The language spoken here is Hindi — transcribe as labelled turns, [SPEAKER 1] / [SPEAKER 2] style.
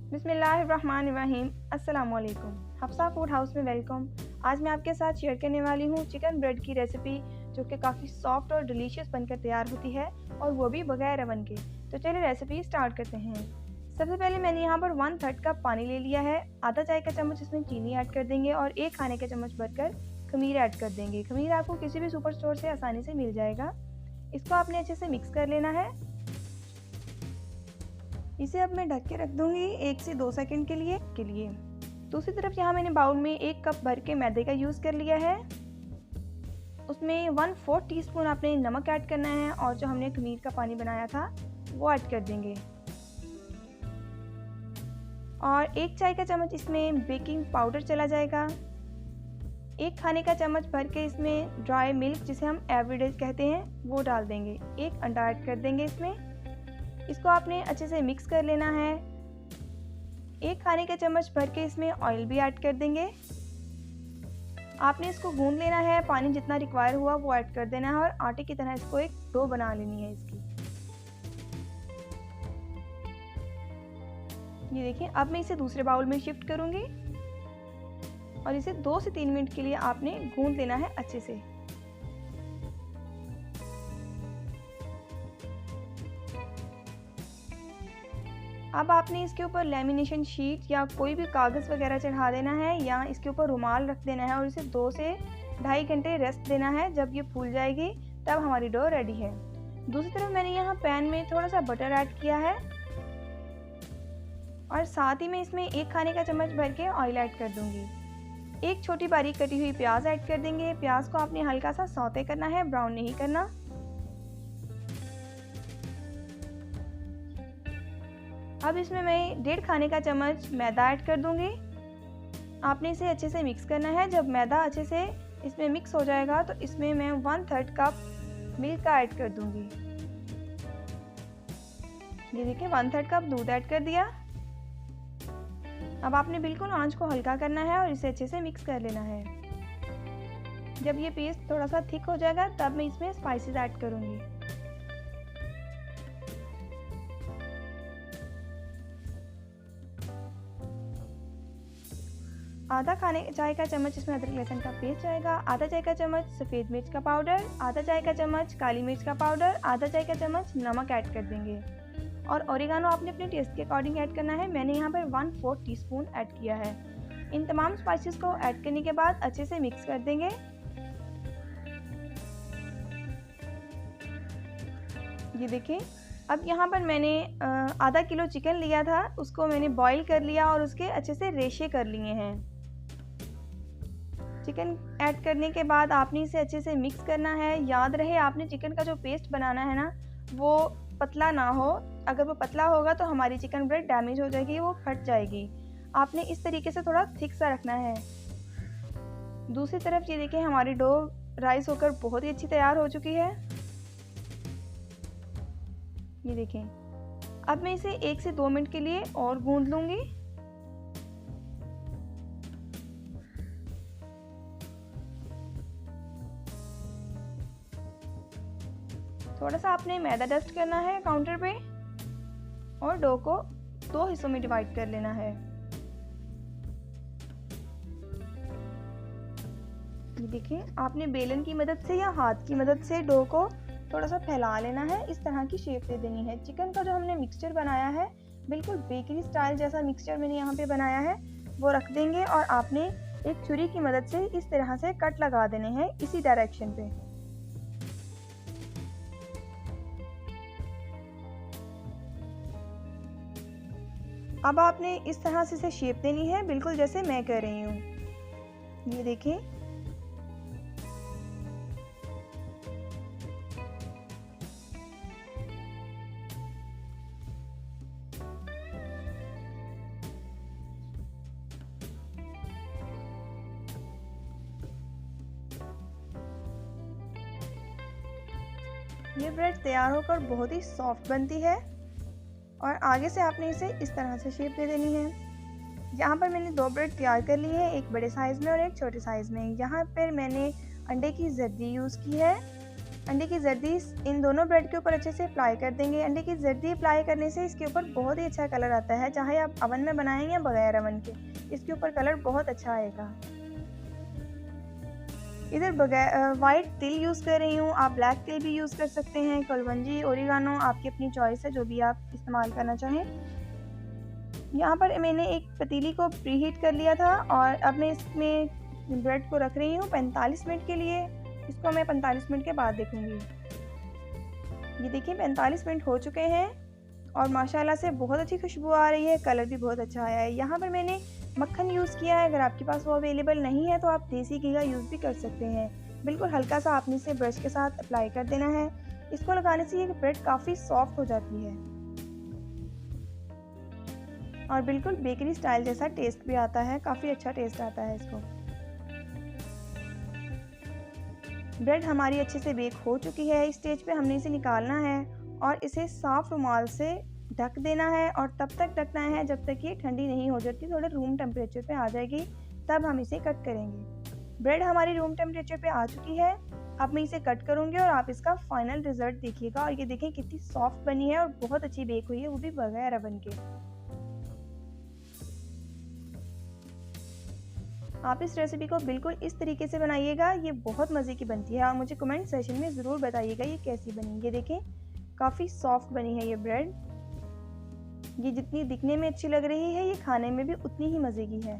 [SPEAKER 1] बिस्मिल्लाहिर्रहमानिर्रहीम। अस्सलाम वालेकुम। हफ्सा फूड हाउस में वेलकम। आज मैं आपके साथ शेयर करने वाली हूँ चिकन ब्रेड की रेसिपी, जो कि काफ़ी सॉफ्ट और डिलीशियस बनकर तैयार होती है, और वो भी बगैर ओवन के। तो चलिए रेसिपी स्टार्ट करते हैं। सबसे पहले मैंने यहाँ पर 1/3 कप पानी ले लिया है। आधा चाय का चम्मच इसमें चीनी ऐड कर देंगे और 1 खाने का चम्मच भरकर खमीर ऐड कर देंगे। खमीर आपको किसी भी सुपर स्टोर से आसानी से मिल जाएगा। इसको आपने अच्छे से मिक्स कर लेना है। इसे अब मैं ढक के रख दूंगी 1 से 2 सेकंड के लिए। दूसरी तरफ यहाँ मैंने बाउल में 1 कप भर के मैदे का यूज़ कर लिया है। उसमें 1/4 टीस्पून आपने नमक ऐड करना है और जो हमने खमीर का पानी बनाया था वो ऐड कर देंगे। और 1 चाय का चम्मच इसमें बेकिंग पाउडर चला जाएगा। 1 खाने का चम्मच भर के इसमें ड्राई मिल्क, जिसे हम एवरीडे कहते हैं, वो डाल देंगे। 1 अंडा ऐड कर देंगे इसमें। इसको आपने अच्छे से मिक्स कर लेना है। 1 खाने का चम्मच भर के इसमें ऑयल भी ऐड कर देंगे। आपने इसको गूंद लेना है, पानी जितना रिक्वायर हुआ वो ऐड कर देना है और आटे की तरह इसको एक डो बना लेनी है इसकी। ये देखिए, अब मैं इसे दूसरे बाउल में शिफ्ट करूंगी और इसे 2 से 3 मिनट के लिए आपने गूंद लेना है अच्छे से। अब आपने इसके ऊपर लेमिनेशन शीट या कोई भी कागज़ वगैरह चढ़ा देना है, या इसके ऊपर रुमाल रख देना है और इसे 2 से ढाई घंटे रेस्ट देना है। जब ये फूल जाएगी तब हमारी डो रेडी है। दूसरी तरफ मैंने यहाँ पैन में थोड़ा सा बटर ऐड किया है और साथ ही में इसमें 1 खाने का चम्मच भर के ऑयल ऐड कर दूंगी। 1 छोटी बारीक कटी हुई प्याज ऐड कर देंगे। प्याज को आपने हल्का सा सौते करना है, ब्राउन नहीं करना। अब इसमें मैं 1.5 खाने का चम्मच मैदा ऐड कर दूंगी। आपने इसे अच्छे से मिक्स करना है। जब मैदा अच्छे से इसमें मिक्स हो जाएगा तो इसमें मैं 1/3 कप मिल्क का ऐड कर दूंगी। ये देखिए, 1/3 कप दूध ऐड कर दिया। अब आपने बिल्कुल आंच को हल्का करना है और इसे अच्छे से मिक्स कर लेना है। जब ये पेस्ट थोड़ा सा थिक हो जाएगा तब मैं इसमें स्पाइसेस ऐड करूंगी। आधा खाने चाय का चम्मच इसमें अदरक लहसुन का पेस्ट जाएगा। आधा चाय का चम्मच सफ़ेद मिर्च का पाउडर, आधा चाय का चम्मच काली मिर्च का पाउडर, आधा चाय का चम्मच नमक ऐड कर देंगे। और ओरिगानो आपने अपने टेस्ट के अकॉर्डिंग ऐड करना है। मैंने यहाँ पर 1/4 टीस्पून ऐड किया है। इन तमाम स्पाइसेस को ऐड करने के बाद अच्छे से मिक्स कर देंगे। ये देखिए, अब यहाँ पर मैंने आधा किलो चिकन लिया था, उसको मैंने बॉईल कर लिया और उसके अच्छे से रेशे कर लिए हैं। चिकन ऐड करने के बाद आपने इसे अच्छे से मिक्स करना है। याद रहे, आपने चिकन का जो पेस्ट बनाना है ना, वो पतला ना हो। अगर वो पतला होगा तो हमारी चिकन ब्रेड डैमेज हो जाएगी, वो फट जाएगी। आपने इस तरीके से थोड़ा थिक सा रखना है। दूसरी तरफ ये देखिए, हमारी डो राइस होकर बहुत ही अच्छी तैयार हो चुकी है। ये देखें, अब मैं इसे 1 से 2 मिनट के लिए और गूंद लूंगी। थोड़ा सा आपने मैदा डस्ट करना है काउंटर पे और डो को 2 हिस्सों में डिवाइड कर लेना है। ये देखिए, आपने बेलन की मदद से या हाथ की मदद से डो को थोड़ा सा फैला लेना है। इस तरह की शेप दे देनी है। चिकन का जो हमने मिक्सचर बनाया है, बिल्कुल बेकरी स्टाइल जैसा मिक्सचर मैंने यहाँ पे बनाया है, वो रख देंगे और आपने एक छुरी की मदद से इस तरह से कट लगा देने हैं इसी डायरेक्शन पे। अब आपने इस तरह से इसे शेप देनी है, बिल्कुल जैसे मैं कर रही हूँ। ये देखिए, ये ब्रेड तैयार होकर बहुत ही सॉफ्ट बनती है और आगे से आपने इसे इस तरह से शेप दे देनी है। यहाँ पर मैंने 2 ब्रेड तैयार कर ली है, एक बड़े साइज़ में और एक छोटे साइज़ में। यहाँ पर मैंने अंडे की जर्दी यूज़ की है अंडे की जर्दी इन दोनों ब्रेड के ऊपर अच्छे से अप्लाई कर देंगे। अंडे की जर्दी अप्लाई करने से इसके ऊपर बहुत ही अच्छा कलर आता है, चाहे आप अवन में बनाएं या बगैर अवन के, इसके ऊपर कलर बहुत अच्छा आएगा। इधर वाइट तिल यूज़ कर रही हूँ, आप ब्लैक तिल भी यूज़ कर सकते हैं, कलवंजी, ओरिगानो, आपकी अपनी चॉइस है, जो भी आप इस्तेमाल करना चाहें। यहाँ पर मैंने एक पतीली को प्रीहीट कर लिया था और अब मैं इसमें ब्रेड को रख रही हूँ 45 मिनट के लिए। इसको मैं 45 मिनट के बाद देखूँगी। ये देखिए 45 मिनट हो चुके हैं और माशाल्लाह से बहुत अच्छी खुशबू आ रही है, कलर भी बहुत अच्छा आया है। यहाँ पर मैंने मक्खन यूज़ किया है, अगर आपके पास वो अवेलेबल नहीं है तो आप देसी घी का यूज़ भी कर सकते हैं। बिल्कुल हल्का सा आपने इसे ब्रश के साथ अप्लाई कर देना है। इसको लगाने से ये ब्रेड काफ़ी सॉफ्ट हो जाती है और बिल्कुल बेकरी स्टाइल जैसा टेस्ट भी आता है, काफ़ी अच्छा टेस्ट आता है इसको। ब्रेड हमारी अच्छे से बेक हो चुकी है। इस स्टेज पे हमने इसे निकालना है और इसे साफ़ रुमाल से ढक देना है और तब तक ढकना है जब तक ये ठंडी नहीं हो जाती, थोड़े रूम टेम्परेचर पे आ जाएगी, तब हम इसे कट करेंगे। ब्रेड हमारी रूम टेम्परेचर पे आ चुकी है। अब मैं इसे कट करूँगी और आप इसका फाइनल रिजल्ट देखिएगा। और ये देखें कितनी सॉफ्ट बनी है और बहुत अच्छी बेक हुई है, वो भी बगैर अवन के। आप इस रेसिपी को बिल्कुल इस तरीके से बनाइएगा, ये बहुत मज़े की बनती है और मुझे कमेंट सेशन में ज़रूर बताइएगा ये कैसी बनी। ये देखें काफ़ी सॉफ्ट बनी है ये ब्रेड। ये जितनी दिखने में अच्छी लग रही है, ये खाने में भी उतनी ही मज़े की है।